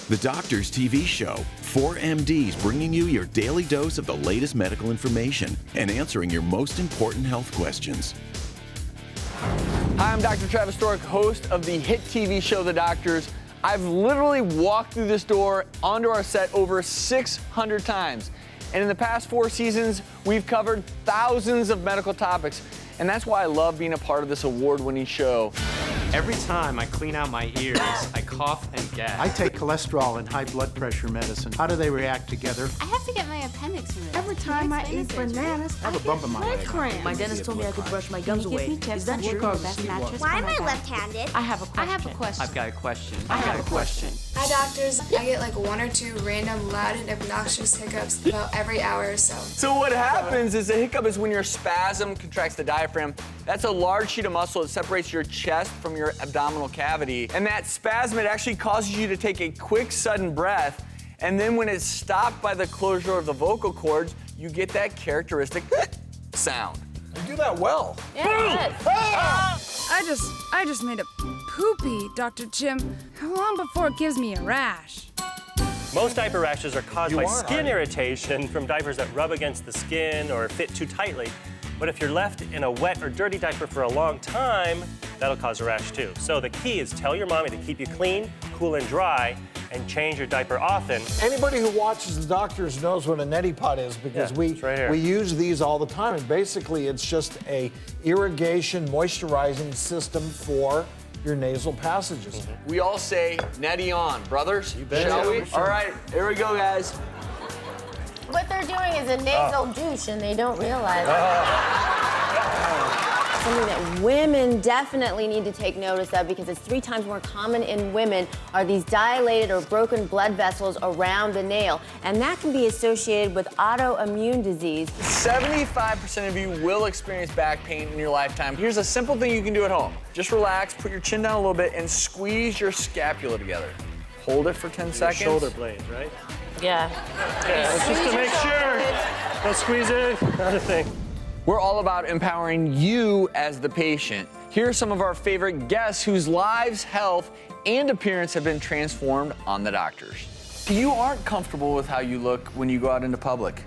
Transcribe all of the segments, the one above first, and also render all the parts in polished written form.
The Doctor's TV show. 4 MDs bringing you your daily dose of the latest medical information and answering your most important health questions. Hi, I'm Dr. Travis Stork, host of the hit TV show, The Doctors. I've literally walked through this door onto our set over 600 times. And in the past 4 seasons, we've covered thousands of medical topics. And that's why I love being a part of this award-winning show. Every time I clean out my ears, I cough and gag. I take cholesterol and high blood pressure medicine. How do they react together? I have to get my appendix removed. Every time I eat bananas, I have a bump in my leg. cramp. My dentist told me I could brush my gums away. Is that true? Why am I left-handed? I have a question. I've got a question. Hi, doctors. I get like 1 or 2 random loud and obnoxious hiccups about every hour or so. So what happens is a hiccup is when your spasm contracts the diaphragm. That's a large sheet of muscle that separates your chest from your abdominal cavity. And that spasm, it actually causes you to take a quick, sudden breath. And then when it's stopped by the closure of the vocal cords, you get that characteristic sound. You do that well. Yeah, I just made a poopy, Dr. Jim. How long before it gives me a rash? Most diaper rashes are caused by skin aren't you? irritation from diapers that rub against the skin or fit too tightly. But if you're left in a wet or dirty diaper for a long time, that'll cause a rash too. So the key is tell your mommy to keep you clean, cool, and dry, and change your diaper often. Anybody who watches The Doctors knows what a neti pot is because it's right here. we use these all the time. And basically, it's just a irrigation, moisturizing system for your nasal passages. We all say neti on, brothers. bet. Shall we? Sure. All right, here we go, guys. what they're doing is a nasal douche, and they don't realize it. Something that women definitely need to take notice of because it's 3 times more common in women are these dilated or broken blood vessels around the nail. And that can be associated with autoimmune disease. 75% of you will experience back pain in your lifetime. Here's a simple thing you can do at home. Just relax, put your chin down a little bit, and squeeze your scapula together. Hold it for 10 seconds. Shoulder blades, right? Yeah. Just to make sure. Don't squeeze it. Not a thing. We're all about empowering you as the patient. Here are some of our favorite guests whose lives, health, and appearance have been transformed on The Doctors. You aren't comfortable with how you look when you go out into public.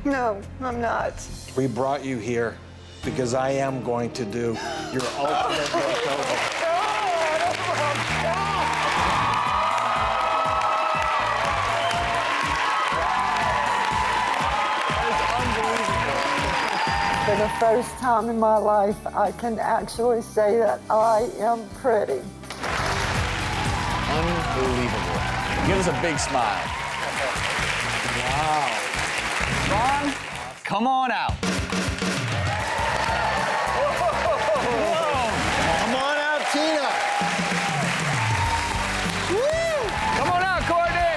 No, I'm not. We brought you here because I am going to do your ultimate makeover. For the first time in my life, I can actually say that I am pretty. Unbelievable. Give us a big smile. Wow. Ron, come on out. Come on out, Tina. Woo! Come on out, Courtney.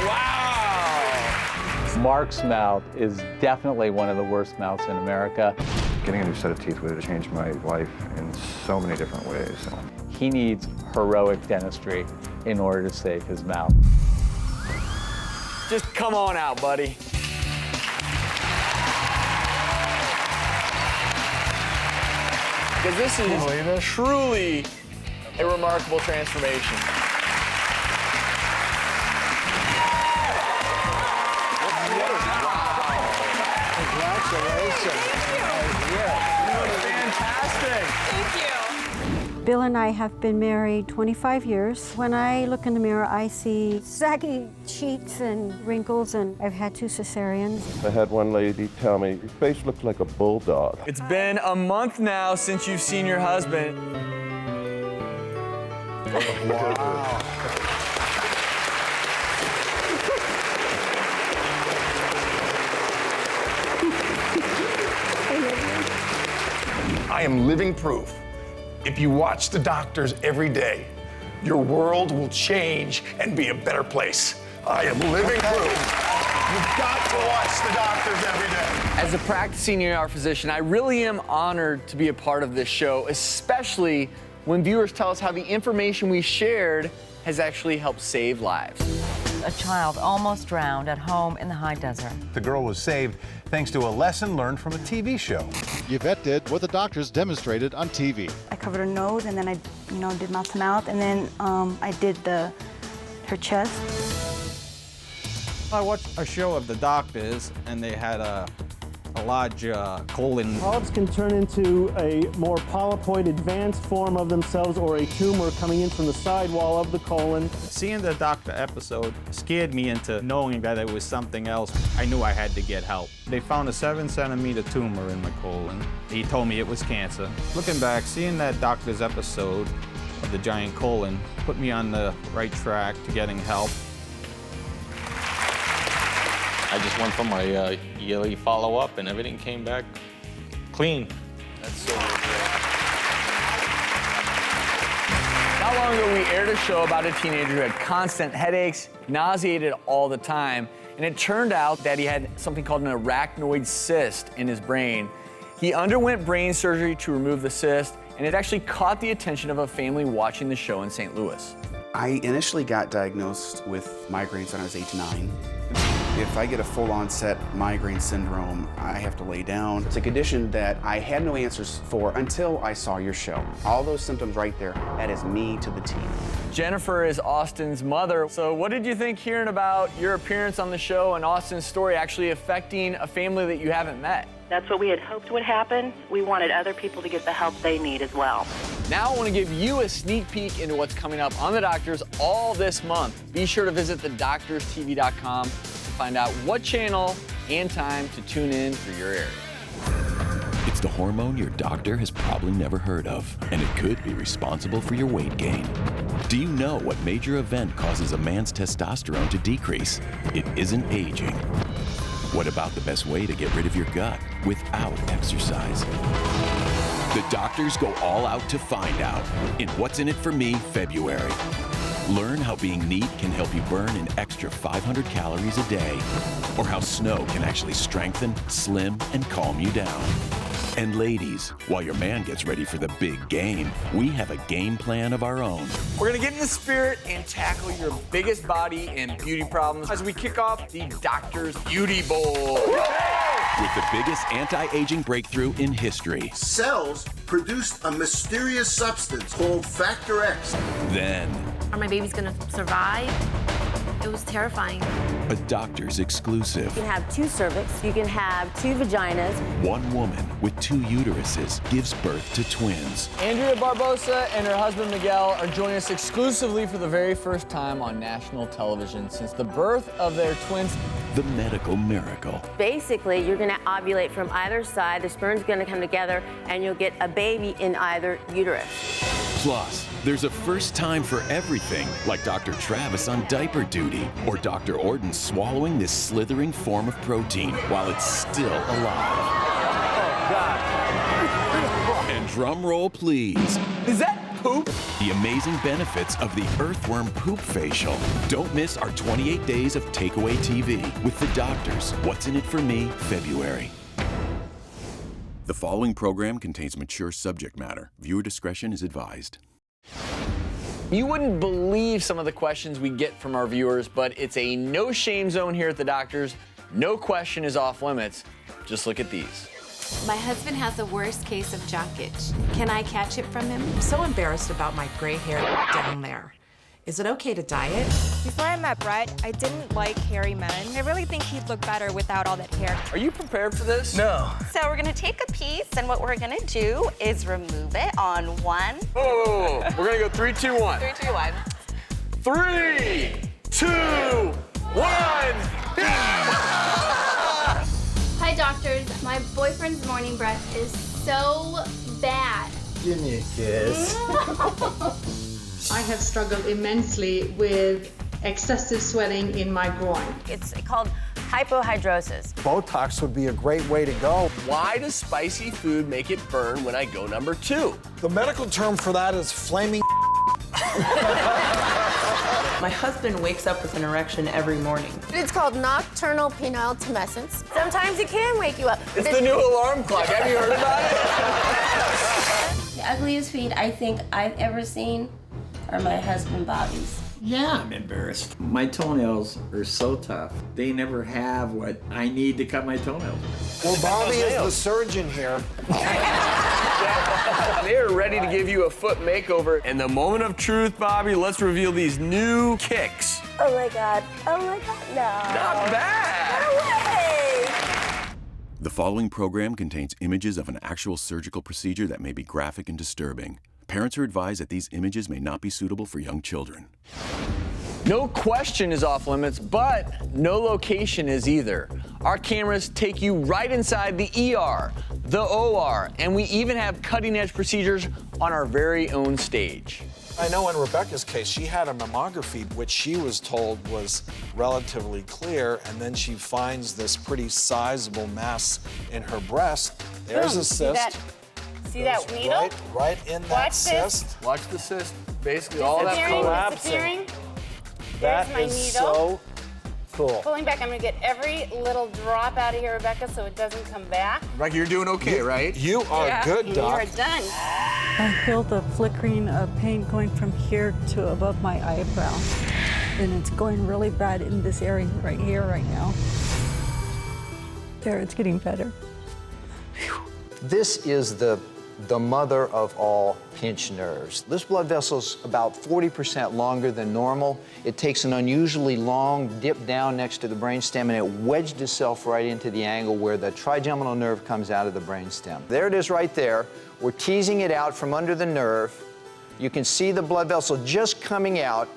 Wow. Mark's mouth is definitely one of the worst mouths in America. Getting a new set of teeth would have changed my life in so many different ways. He needs heroic dentistry in order to save his mouth. Just come on out, buddy. Because this is truly a remarkable transformation. Congratulations. Fantastic. Bill and I have been married 25 years. When I look in the mirror, I see saggy cheeks and wrinkles, and I've had 2 cesareans. I had one lady tell me, your face looks like a bulldog. It's been a month now since you've seen your husband. Wow. I am living proof. If you watch The Doctors every day, your world will change and be a better place. I am living proof. You've got to watch The Doctors every day. As a practicing ER physician, I really am honored to be a part of this show, especially when viewers tell us how the information we shared has actually helped save lives. A child almost drowned at home in the high desert. The girl was saved thanks to a lesson learned from a TV show. Yvette did what the doctors demonstrated on TV. I covered her nose, and then I, did mouth to mouth, and then I did her chest. I watched a show of the doctors, and they had a large colon. Polyps can turn into a more polypoid advanced form of themselves or a tumor coming in from the side wall of the colon. Seeing the doctor episode scared me into knowing that it was something else. I knew I had to get help. They found a 7-centimeter tumor in my colon. He told me it was cancer. Looking back, seeing that doctor's episode of the giant colon put me on the right track to getting help. I just went for my yearly follow-up, and everything came back clean. That's so good. Not long ago, we aired a show about a teenager who had constant headaches, nauseated all the time, and it turned out that he had something called an arachnoid cyst in his brain. He underwent brain surgery to remove the cyst, and it actually caught the attention of a family watching the show in St. Louis. I initially got diagnosed with migraines when I was 8 to 9. If I get a full onset migraine syndrome, I have to lay down. It's a condition that I had no answers for until I saw your show. All those symptoms right there, that is me to the T. Jennifer is Austin's mother. So what did you think hearing about your appearance on the show and Austin's story actually affecting a family that you haven't met? That's what we had hoped would happen. We wanted other people to get the help they need as well. Now I want to give you a sneak peek into what's coming up on The Doctors all this month. Be sure to visit thedoctorstv.com to find out what channel and time to tune in for your area. It's the hormone your doctor has probably never heard of, and it could be responsible for your weight gain. Do you know what major event causes a man's testosterone to decrease? It isn't aging. What about the best way to get rid of your gut without exercise? The doctors go all out to find out in What's in It for Me February. Learn how being neat can help you burn an extra 500 calories a day, or how snow can actually strengthen, slim, and calm you down. And ladies, while your man gets ready for the big game, we have a game plan of our own. We're gonna get in the spirit and tackle your biggest body and beauty problems as we kick off the Doctor's Beauty Bowl. With the biggest anti-aging breakthrough in history. Cells produced a mysterious substance called Factor X. Then, are my babies gonna survive? It was terrifying. a doctor's exclusive. You can have 2 cervix, you can have 2 vaginas. One woman with 2 uteruses gives birth to twins. Andrea Barbosa and her husband Miguel are joining us exclusively for the very first time on national television since the birth of their twins. The medical miracle. Basically, you're gonna ovulate from either side, the sperm's gonna come together, and you'll get a baby in either uterus. Plus, there's a first time for everything, like Dr. Travis on diaper duty, or Dr. Orton swallowing this slithering form of protein while it's still alive. Oh, God. And drum roll, please. Is that poop? The amazing benefits of the Earthworm Poop Facial. Don't miss our 28 days of takeaway TV with the doctors. What's in it for me, February. The following program contains mature subject matter. Viewer discretion is advised. You wouldn't believe some of the questions we get from our viewers, but it's a no-shame zone here at the Doctors. No question is off limits. Just look at these. My husband has the worst case of junk itch. Can I catch it from him? I'm so embarrassed about my gray hair down there. Is it okay to dye it? Before I met Brett, I didn't like hairy men. I really think he'd look better without all that hair. Are you prepared for this? No. So we're gonna take a piece, and what we're gonna do is remove it on 1. Whoa. We're gonna go 3, 2, 1. 3, 2, 1. 3, 2, 1. Hi, doctors. My boyfriend's morning breath is so bad. Give me a kiss. I have struggled immensely with excessive swelling in my groin. It's called hypohidrosis. Botox would be a great way to go. Why does spicy food make it burn when I go number 2? The medical term for that is flaming. My husband wakes up with an erection every morning. It's called nocturnal penile tumescence. Sometimes it can wake you up. It's the new alarm clock. Have you heard about it? The ugliest feet I think I've ever seen are my husband Bobby's. Yeah, I'm embarrassed. My toenails are so tough. They never have what I need to cut my toenails. Well, Bobby is the surgeon here. They are ready to give you a foot makeover. And the moment of truth, Bobby, let's reveal these new kicks. Oh my God. Oh my God, no. Not bad. No way. The following program contains images of an actual surgical procedure that may be graphic and disturbing. Parents are advised that these images may not be suitable for young children. No question is off limits, but no location is either. Our cameras take you right inside the ER, the OR, and we even have cutting-edge procedures on our very own stage. I know in Rebecca's case, she had a mammography, which she was told was relatively clear, and then she finds this pretty sizable mass in her breast. There's a cyst. See that needle? Right in that Watch cyst. Watch the cyst. Basically, all that collapsing. Disappearing. That There's my is needle. so cool. Pulling back, I'm gonna get every little drop out of here, Rebecca, so it doesn't come back. Rebecca, you're doing okay, right? You are good, Doc. You're done. I feel the flickering of pain going from here to above my eyebrow. And it's going really bad in this area right here, right now. There, it's getting better. This is the mother of all pinched nerves. This blood vessel's about 40% longer than normal. It takes an unusually long dip down next to the brainstem, and it wedged itself right into the angle where the trigeminal nerve comes out of the brainstem. There it is right there. We're teasing it out from under the nerve. You can see the blood vessel just coming out.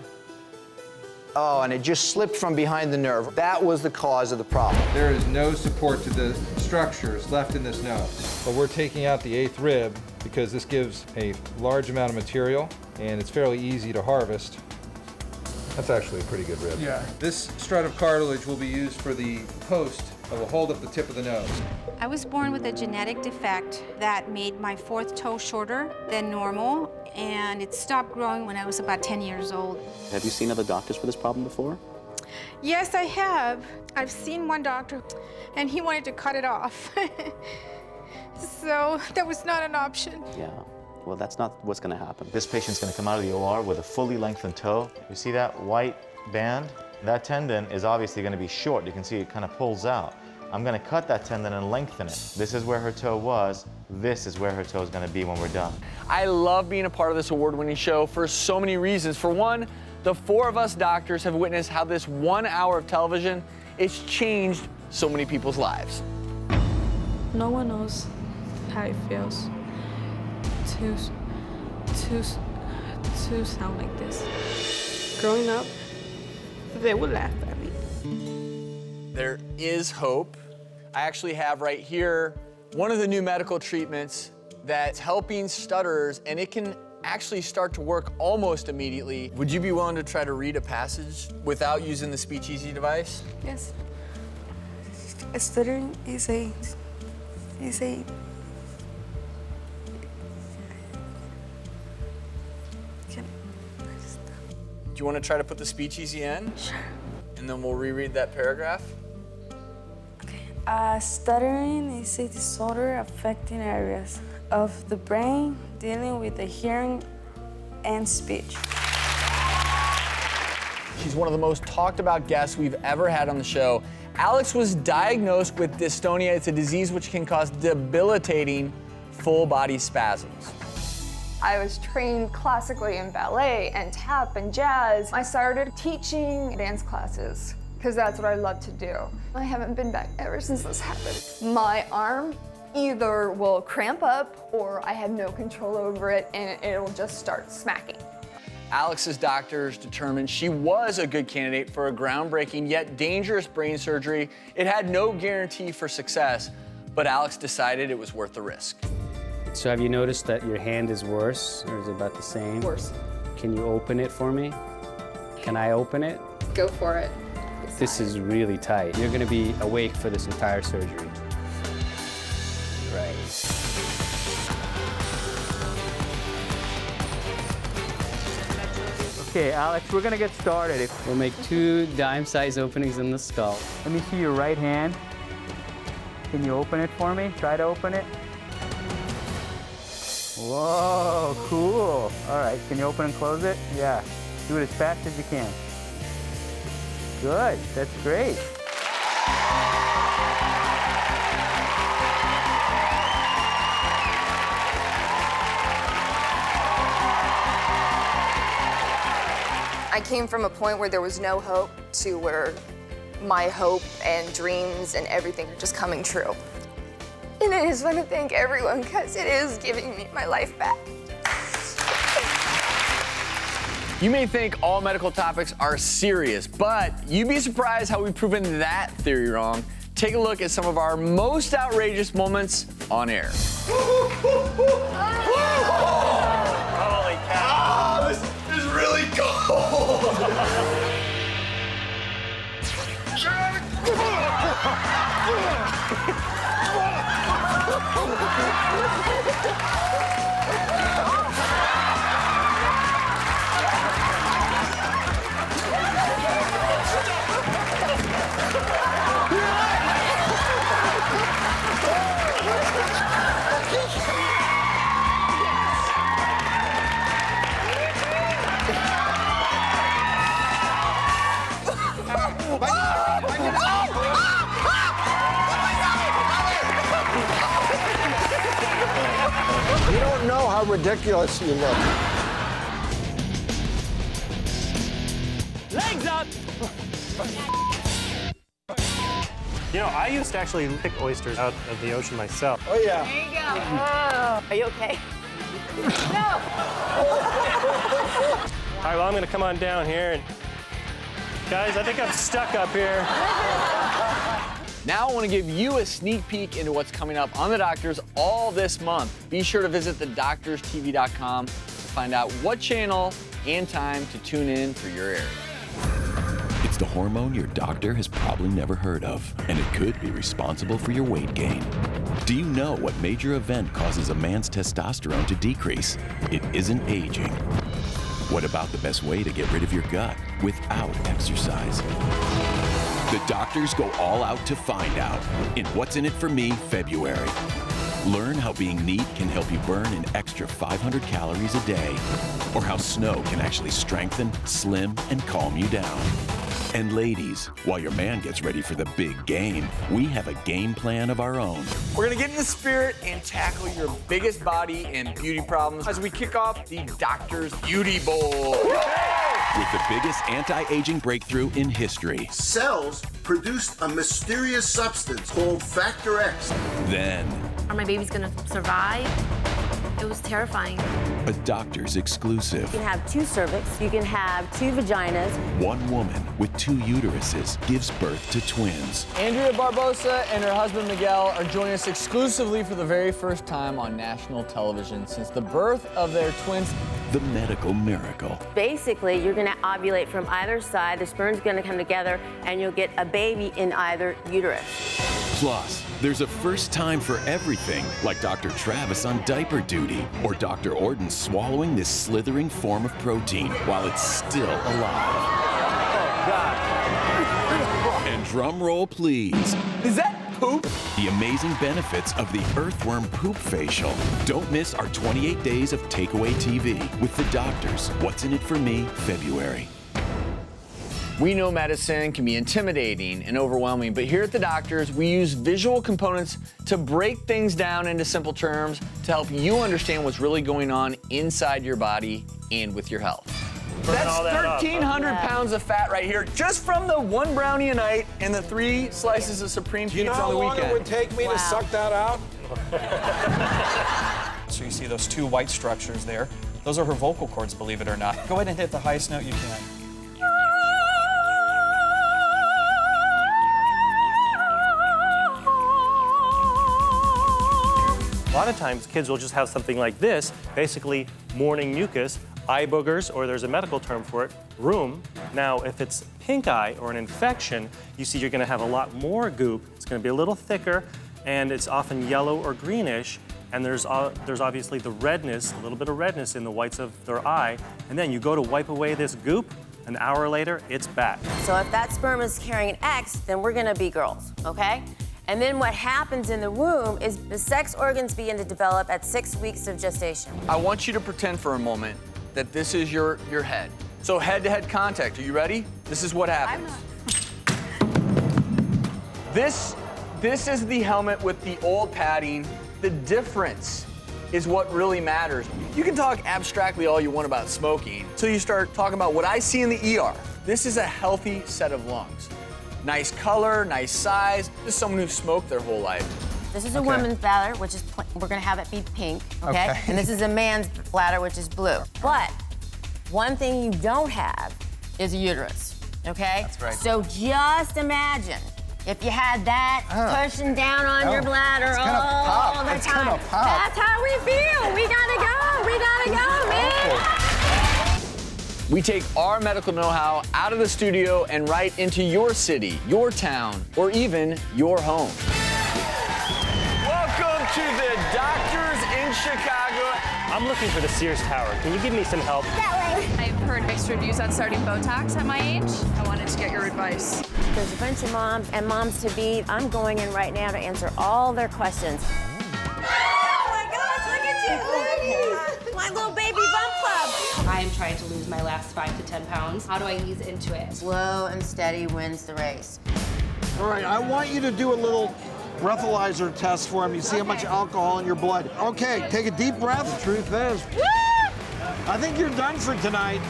Oh, and it just slipped from behind the nerve. That was the cause of the problem. There is no support to the structures left in this nose. But we're taking out the 8th rib because this gives a large amount of material and it's fairly easy to harvest. That's actually a pretty good rib. Yeah. This strut of cartilage will be used for the post that will hold up the tip of the nose. I was born with a genetic defect that made my 4th toe shorter than normal, and it stopped growing when I was about 10 years old. Have you seen other doctors for this problem before? Yes, I have. I've seen one doctor, and he wanted to cut it off. So that was not an option. Yeah, well, that's not what's going to happen. This patient's going to come out of the OR with a fully lengthened toe. You see that white band? That tendon is obviously going to be short. You can see it kind of pulls out. I'm going to cut that tendon and lengthen it. This is where her toe was. This is where her toe is going to be when we're done. I love being a part of this award-winning show for so many reasons. For one, the 4 of us doctors have witnessed how this 1 hour of television has changed so many people's lives. No one knows how it feels to sound like this. Growing up, they would laugh at me. There is hope. I actually have right here one of the new medical treatments that's helping stutterers, and it can actually start to work almost immediately. Would you be willing to try to read a passage without using the Speech Easy device? Yes. Stuttering is a Do you want to try to put the Speech Easy in? Sure. And then we'll reread that paragraph? Stuttering is a disorder affecting areas of the brain dealing with the hearing and speech. She's one of the most talked about guests we've ever had on the show. Alex was diagnosed with dystonia. It's a disease which can cause debilitating full body spasms. I was trained classically in ballet and tap and jazz. I started teaching dance classes because that's what I love to do. I haven't been back ever since this happened. My arm either will cramp up or I have no control over it and it'll just start smacking. Alex's doctors determined she was a good candidate for a groundbreaking yet dangerous brain surgery. It had no guarantee for success, but Alex decided it was worth the risk. So have you noticed that your hand is worse, or is it about the same? Worse. Can you open it for me? Can I open it? Go for it. This is really tight. You're gonna be awake for this entire surgery. Right. Okay, Alex, we're gonna get started. We'll make 2 dime-sized openings in the skull. Let me see your right hand. Can you open it for me? Try to open it. Whoa, cool. All right, can you open and close it? Yeah, do it as fast as you can. Good, that's great. I came from a point where there was no hope to where my hope and dreams and everything are just coming true. And I just want to thank everyone because it is giving me my life back. You may think all medical topics are serious, but you'd be surprised how we've proven that theory wrong. Take a look at some of our most outrageous moments on air. Holy cow. This is really cold. You don't know how ridiculous you look. Legs up! You know, I used to actually pick oysters out of the ocean myself. Oh, yeah. There you go. Oh. Are you okay? No! All right, well, I'm gonna come on down here. And guys, I think I'm stuck up here. Now I want to give you a sneak peek into what's coming up on The Doctors all this month. Be sure to visit thedoctorstv.com to find out what channel and time to tune in for your area. It's the hormone your doctor has probably never heard of, and it could be responsible for your weight gain. Do you know what major event causes a man's testosterone to decrease? It isn't aging. What about the best way to get rid of your gut without exercise? The doctors go all out to find out in What's in It for Me February. Learn how being neat can help you burn an extra 500 calories a day, or how snow can actually strengthen, slim, and calm you down. And ladies, while your man gets ready for the big game, we have a game plan of our own. We're gonna get in the spirit and tackle your biggest body and beauty problems as we kick off the Doctor's Beauty Bowl. With the biggest anti-aging breakthrough in history. Cells produced a mysterious substance called Factor X. Then, Are my babies gonna survive? It was terrifying. a doctor's exclusive. You can have 2 cervix, you can have 2 vaginas. One woman with 2 uteruses gives birth to twins. Andrea Barbosa and her husband Miguel are joining us exclusively for the very first time on national television since the birth of their twins. The medical miracle. Basically, you're gonna ovulate from either side, the sperm's gonna come together, and you'll get a baby in either uterus. Plus, there's a first time for everything, like Dr. Travis on diaper duty, or Dr. Orton swallowing this slithering form of protein while it's still alive. Oh, God. And drum roll, please. Is that poop? The amazing benefits of the Earthworm Poop Facial. Don't miss our 28 days of takeaway TV with the doctors. What's in it for me, February. We know medicine can be intimidating and overwhelming, but here at The Doctors, we use visual components to break things down into simple terms to help you understand what's really going on inside your body and with your health. That's 1,300 pounds of fat right here, just from the 1 brownie a night and the 3 slices of Supreme Do you know pizza how on the long weekend. it would take me to suck that out? So you see those 2 white structures there. Those are her vocal cords, believe it or not. Go ahead and hit the highest note you can. A lot of times, kids will just have something like this, basically morning mucus, eye boogers, or there's a medical term for it, rheum. Now, if it's pink eye or an infection, you see you're gonna have a lot more goop. It's gonna be a little thicker, and it's often yellow or greenish, and there's obviously the redness, a little bit of redness in the whites of their eye, and then you go to wipe away this goop, an hour later, it's back. So if that sperm is carrying an X, then we're gonna be girls, okay? And then what happens in the womb is the sex organs begin to develop at 6 weeks of gestation. I want you to pretend for a moment that this is your head. So head-to-head contact, are you ready? This is what happens. This is the helmet with the old padding. The difference is what really matters. You can talk abstractly all you want about smoking until you start talking about what I see in the ER. This is a healthy set of lungs. Nice color, nice size. This is someone who smoked their whole life. This is a woman's bladder, which is, we're gonna have it be pink, okay? And this is a man's bladder, which is blue. But one thing you don't have is a uterus, okay? That's right. So just imagine if you had that pushing down on your bladder all the time. That's how we feel. We gotta go. We gotta go, man. We take our medical know-how out of the studio and right into your city, your town, or even your home. Welcome to the Doctors in Chicago. I'm looking for the Sears Tower. Can you give me some help? I've heard mixed reviews on starting Botox at my age. I wanted to get your advice. There's a bunch of moms and moms-to-be. I'm going in right now to answer all their questions. My little baby bump club. I am trying to lose my last 5 to 10 pounds. How do I ease into it? Slow and steady wins the race. All right, I want you to do a little breathalyzer test for me. See how much alcohol in your blood. Okay, take a deep breath. The truth is, I think you're done for tonight.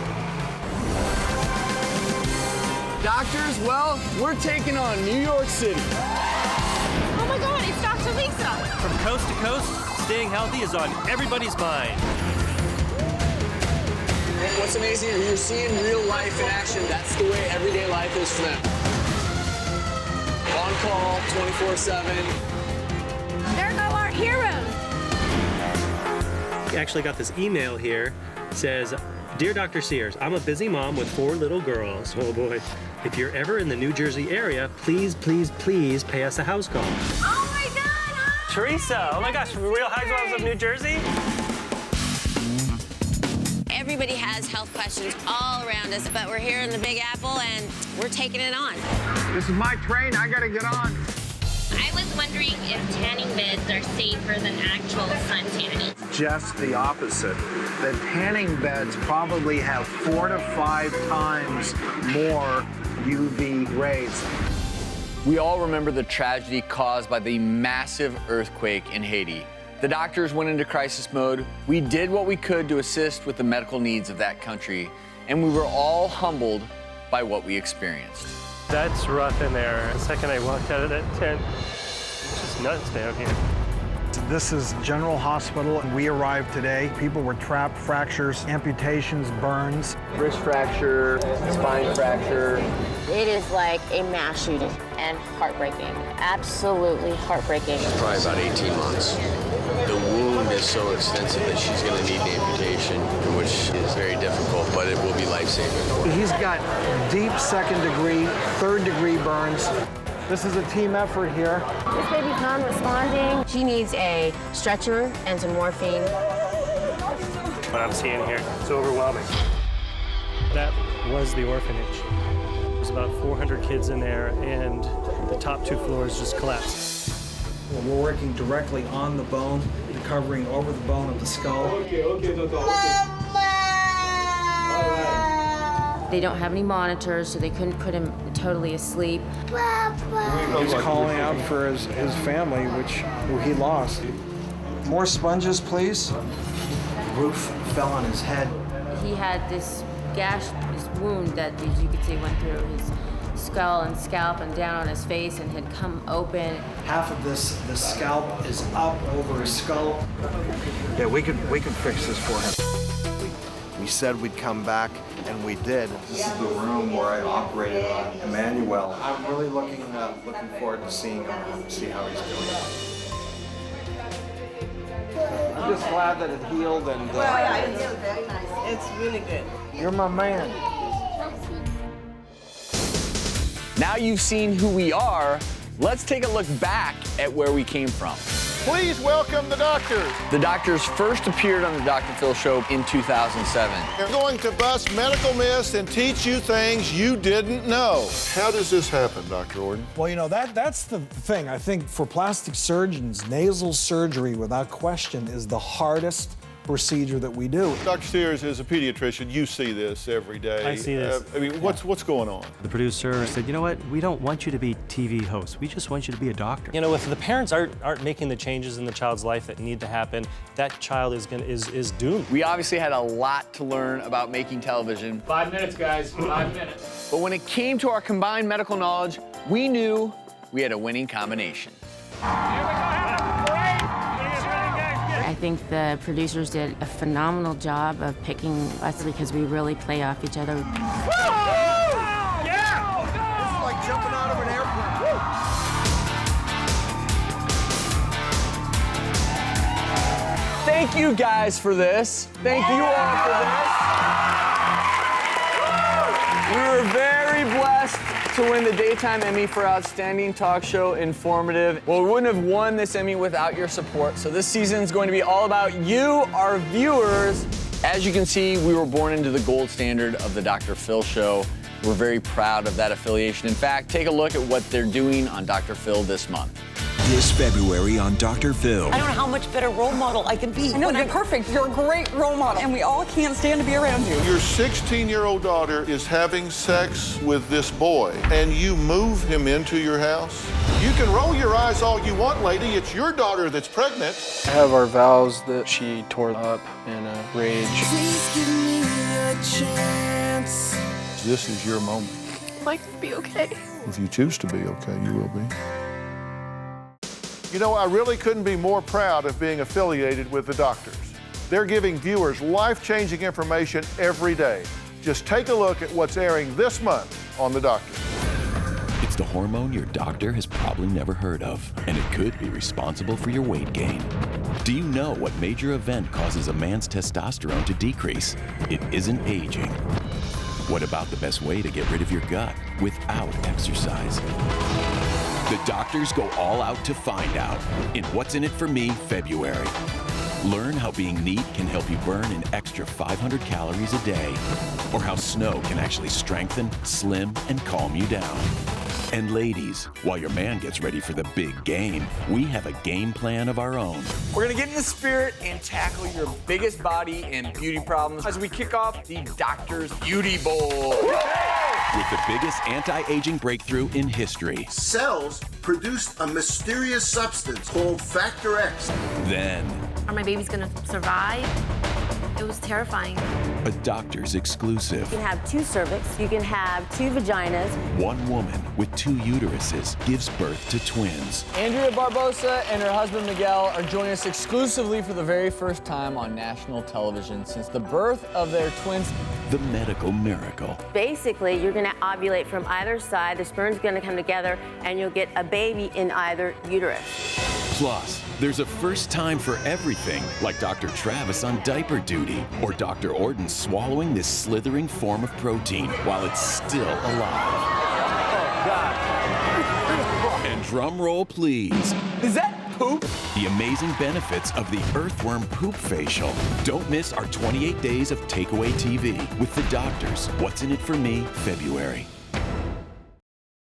Doctors, well, we're taking on New York City. Oh my God, it's Dr. Lisa. From coast to coast, staying healthy is on everybody's mind. What's amazing is you're seeing real life in action. That's the way everyday life is for them. On call, 24/7. There go our heroes. I actually got this email here. It says, Dear Dr. Sears, I'm a busy mom with 4 little girls. Oh boy. If you're ever in the New Jersey area, please, please, please pay us a house call. Oh my God, hi. Teresa, oh my gosh, Real Housewives of New Jersey? Everybody has health questions all around us, but we're here in the Big Apple and we're taking it on. This is my train. I gotta get on. I was wondering if tanning beds are safer than actual sun tanning. Just the opposite. The tanning beds probably have 4 to 5 times more UV rays. We all remember the tragedy caused by the massive earthquake in Haiti. The doctors went into crisis mode. We did what we could to assist with the medical needs of that country, and we were all humbled by what we experienced. That's rough in there. The second I walked out of that tent, it's just nuts down here. This is General Hospital. We arrived today. People were trapped, fractures, amputations, burns. Wrist fracture, spine fracture. It is like a mass shooting and heartbreaking. Absolutely heartbreaking. Probably about 18 months. The wound is so extensive that she's going to need an amputation, which is very difficult, but it will be life-saving. He's got deep 2nd degree, 3rd degree burns. This is a team effort here. This baby's non-responding. She needs a stretcher and some morphine. What I'm seeing here, it's overwhelming. That was the orphanage. There's about 400 kids in there, and the top 2 floors just collapsed. We're working directly on the bone, covering over the bone of the skull. They don't have any monitors, so they couldn't put him totally asleep. He's calling out for his family, which he lost. More sponges, please. The roof fell on his head. He had this gash, this wound that, as you could see, went through his skull and scalp and down on his face and had come open. Half of the scalp is up over his skull. Yeah, we could fix this for him. We said we'd come back, and we did. This is the room where I operated on Emmanuel. I'm really looking forward to seeing him, see how he's doing. I'm just glad that it healed and. It's healed very nice. It's really good. You're my man. Now you've seen who we are, let's take a look back at where we came from. Please welcome the doctors. The doctors first appeared on the Dr. Phil Show in 2007. They're going to bust medical myths and teach you things you didn't know. How does this happen, Dr. Orden? Well, you know, that's the thing. I think for plastic surgeons, nasal surgery, without question, is the hardest procedure that we do. Dr. Sears, as a pediatrician, you see this every day. I see this. I mean, what's going on? The producer said, you know what, we don't want you to be TV hosts. We just want you to be a doctor. You know, if the parents aren't making the changes in the child's life that need to happen, that child is doomed. We obviously had a lot to learn about making television. 5 minutes, guys, 5 minutes. But when it came to our combined medical knowledge, we knew we had a winning combination. I think the producers did a phenomenal job of picking us because we really play off each other. Yeah! This is like jumping out of an airplane. Thank you guys for this. Thank you all for this. We were very blessed to win the Daytime Emmy for Outstanding Talk Show Informative. Well, we wouldn't have won this Emmy without your support. So this season is going to be all about you, our viewers. As you can see, we were born into the gold standard of the Dr. Phil Show. We're very proud of that affiliation. In fact, take a look at what they're doing on Dr. Phil this month. This February on Dr. Phil. I don't know how much better role model I can be. I know, you're perfect. You're a great role model, and we all can't stand to be around you. Your 16-year-old daughter is having sex with this boy, and you move him into your house? You can roll your eyes all you want, lady. It's your daughter that's pregnant. I have our vows that she tore up in a rage. Please give me a chance. This is your moment. I'd like to be okay. If you choose to be okay, you will be. You know, I really couldn't be more proud of being affiliated with the doctors. They're giving viewers life-changing information every day. Just take a look at what's airing this month on The Doctor. It's the hormone your doctor has probably never heard of, and it could be responsible for your weight gain. Do you know what major event causes a man's testosterone to decrease? It isn't aging. What about the best way to get rid of your gut without exercise? The doctors go all out to find out in What's in It for Me February. Learn how being neat can help you burn an extra 500 calories a day, or how snow can actually strengthen, slim, and calm you down. And ladies, while your man gets ready for the big game, we have a game plan of our own. We're gonna get in the spirit and tackle your biggest body and beauty problems as we kick off the Doctor's Beauty Bowl. With the biggest anti-aging breakthrough in history. Cells produced a mysterious substance called Factor X. Then, Are my babies gonna survive? It was terrifying. a doctor's exclusive. You can have 2 cervix, you can have 2 vaginas. One woman with 2 uteruses gives birth to twins. Andrea Barbosa and her husband Miguel are joining us exclusively for the very first time on national television since the birth of their twins. The medical miracle. Basically, you're gonna ovulate from either side, the sperm's gonna come together, and you'll get a baby in either uterus. Plus, there's a first time for everything, like Dr. Travis on diaper duty, or Dr. Orton swallowing this slithering form of protein while it's still alive. Oh, God. And drum roll, please. Is that poop? The amazing benefits of the Earthworm Poop Facial. Don't miss our 28 days of takeaway TV with the doctors. What's in it for me, February.